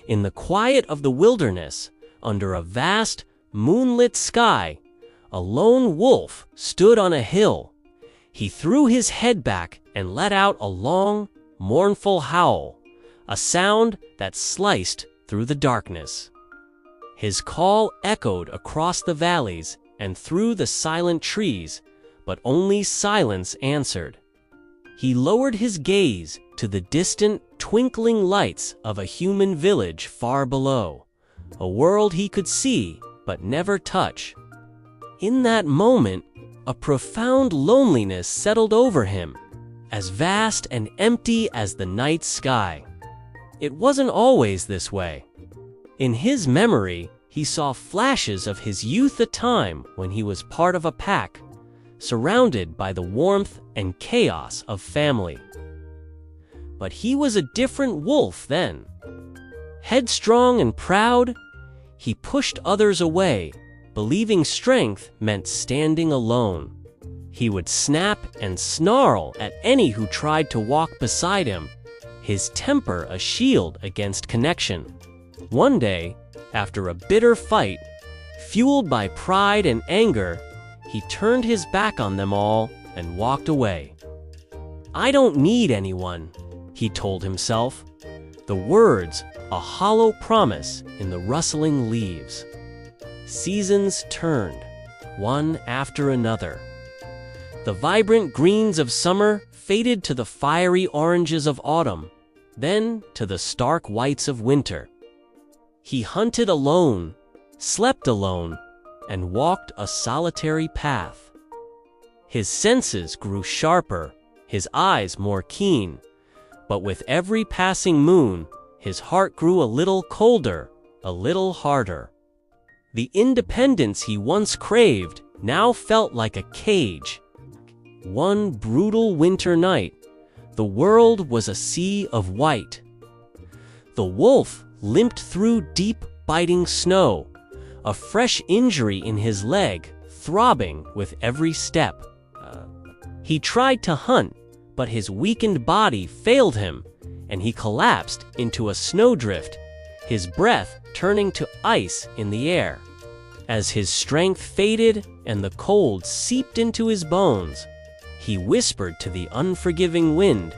In the quiet of the wilderness, under a vast, moonlit sky, a lone wolf stood on a hill. He threw his head back and let out a long, mournful howl, a sound that sliced through the darkness. His call echoed across the valleys and through the silent trees, but only silence answered. He lowered his gaze to the distant, twinkling lights of a human village far below, a world he could see but never touch. In that moment, a profound loneliness settled over him, as vast and empty as the night sky. It wasn't always this way. In his memory, he saw flashes of his youth, a time when he was part of a pack, surrounded by the warmth and chaos of family. But he was a different wolf then. Headstrong and proud, he pushed others away, believing strength meant standing alone. He would snap and snarl at any who tried to walk beside him, his temper a shield against connection. One day, after a bitter fight, fueled by pride and anger, he turned his back on them all and walked away. "I don't need anyone," he told himself, the words a hollow promise in the rustling leaves. Seasons turned, one after another. The vibrant greens of summer faded to the fiery oranges of autumn, then to the stark whites of winter. He hunted alone, slept alone, and walked a solitary path. His senses grew sharper, his eyes more keen, but with every passing moon, his heart grew a little colder, a little harder. The independence he once craved now felt like a cage. One brutal winter night, the world was a sea of white. The wolf limped through deep, biting snow, a fresh injury in his leg throbbing with every step. He tried to hunt, but his weakened body failed him, and he collapsed into a snowdrift, his breath turning to ice in the air. As his strength faded and the cold seeped into his bones, he whispered to the unforgiving wind,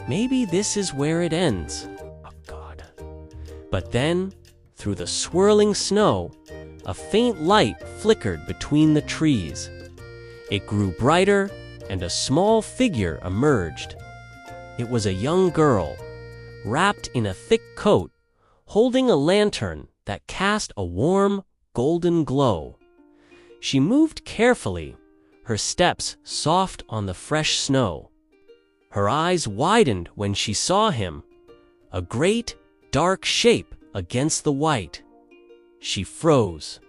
"Maybe this is where it ends." Oh God. But then, through the swirling snow, a faint light flickered between the trees. It grew brighter, and a small figure emerged. It was a young girl, wrapped in a thick coat, holding a lantern that cast a warm, golden glow. She moved carefully, her steps soft on the fresh snow. Her eyes widened when she saw him, a great, dark shape against the white. She froze.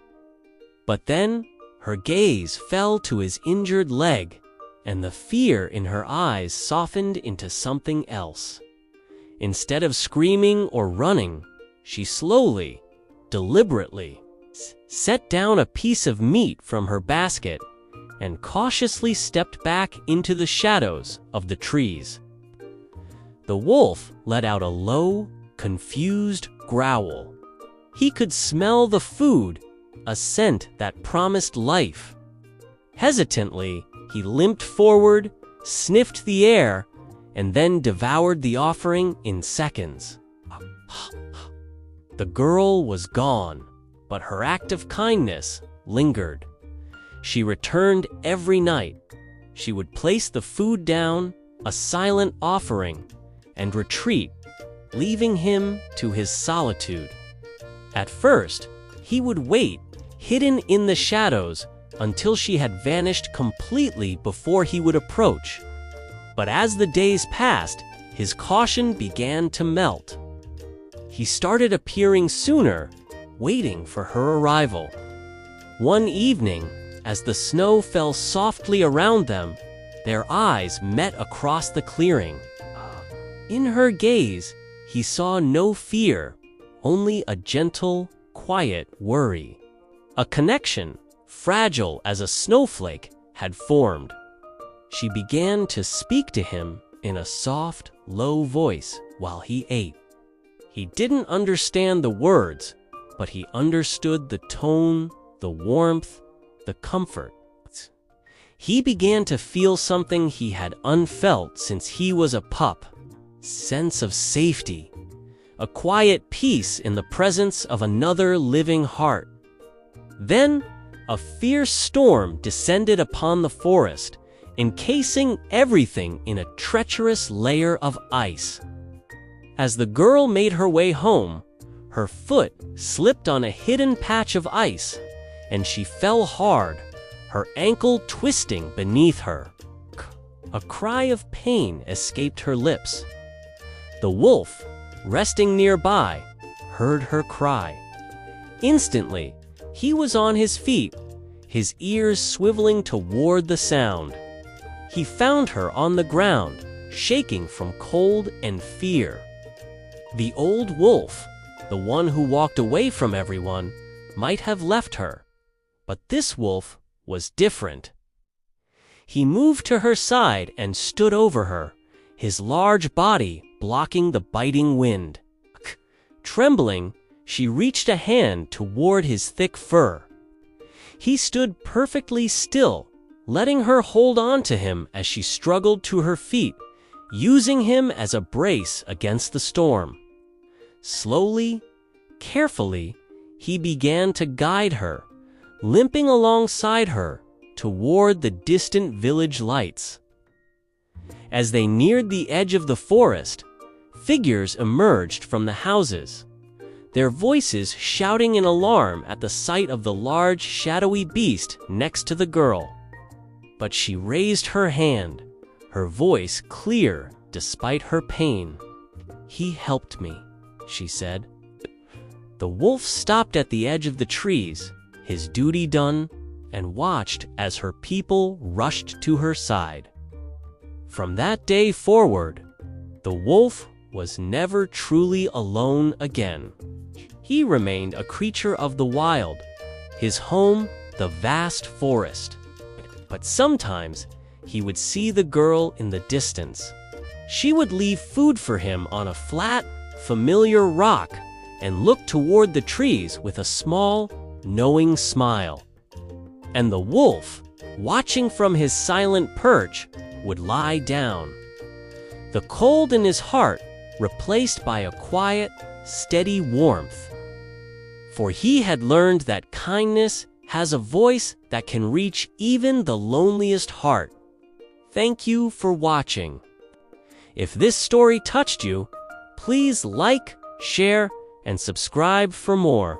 But then her gaze fell to his injured leg, and the fear in her eyes softened into something else. Instead of screaming or running, she slowly, deliberately, set down a piece of meat from her basket and cautiously stepped back into the shadows of the trees. The wolf let out a low, confused growl. He could smell the food, a scent that promised life. Hesitantly, he limped forward, sniffed the air, and then devoured the offering in seconds. The girl was gone, but her act of kindness lingered. She returned every night. She would place the food down, a silent offering, and retreat, leaving him to his solitude. At first, he would wait, hidden in the shadows, until she had vanished completely before he would approach. But as the days passed, his caution began to melt. He started appearing sooner, waiting for her arrival. One evening, as the snow fell softly around them, their eyes met across the clearing. In her gaze, he saw no fear, only a gentle, quiet worry. A connection, fragile as a snowflake, had formed. She began to speak to him in a soft, low voice while he ate. He didn't understand the words, but he understood the tone, the warmth, the comfort. He began to feel something he had unfelt since he was a pup. Sense of safety. A quiet peace in the presence of another living heart. Then, a fierce storm descended upon the forest, encasing everything in a treacherous layer of ice. As the girl made her way home, her foot slipped on a hidden patch of ice, and she fell hard, her ankle twisting beneath her. A cry of pain escaped her lips. The wolf, resting nearby, heard her cry. Instantly, he was on his feet, his ears swiveling toward the sound. He found her on the ground, shaking from cold and fear. The old wolf, the one who walked away from everyone, might have left her, but this wolf was different. He moved to her side and stood over her, his large body blocking the biting wind. Trembling, she reached a hand toward his thick fur. He stood perfectly still, letting her hold on to him as she struggled to her feet, using him as a brace against the storm. Slowly, carefully, he began to guide her, limping alongside her toward the distant village lights. As they neared the edge of the forest, figures emerged from the houses, their voices shouting in alarm at the sight of the large, shadowy beast next to the girl. But she raised her hand, her voice clear despite her pain. "He helped me," she said. The wolf stopped at the edge of the trees, his duty done, and watched as her people rushed to her side. From that day forward, the wolf was never truly alone again. He remained a creature of the wild, his home the vast forest. But sometimes he would see the girl in the distance. She would leave food for him on a flat, familiar rock and look toward the trees with a small, knowing smile. And the wolf, watching from his silent perch, would lie down, the cold in his heart replaced by a quiet, steady warmth. For he had learned that kindness has a voice that can reach even the loneliest heart. Thank you for watching. If this story touched you, please like, share, and subscribe for more.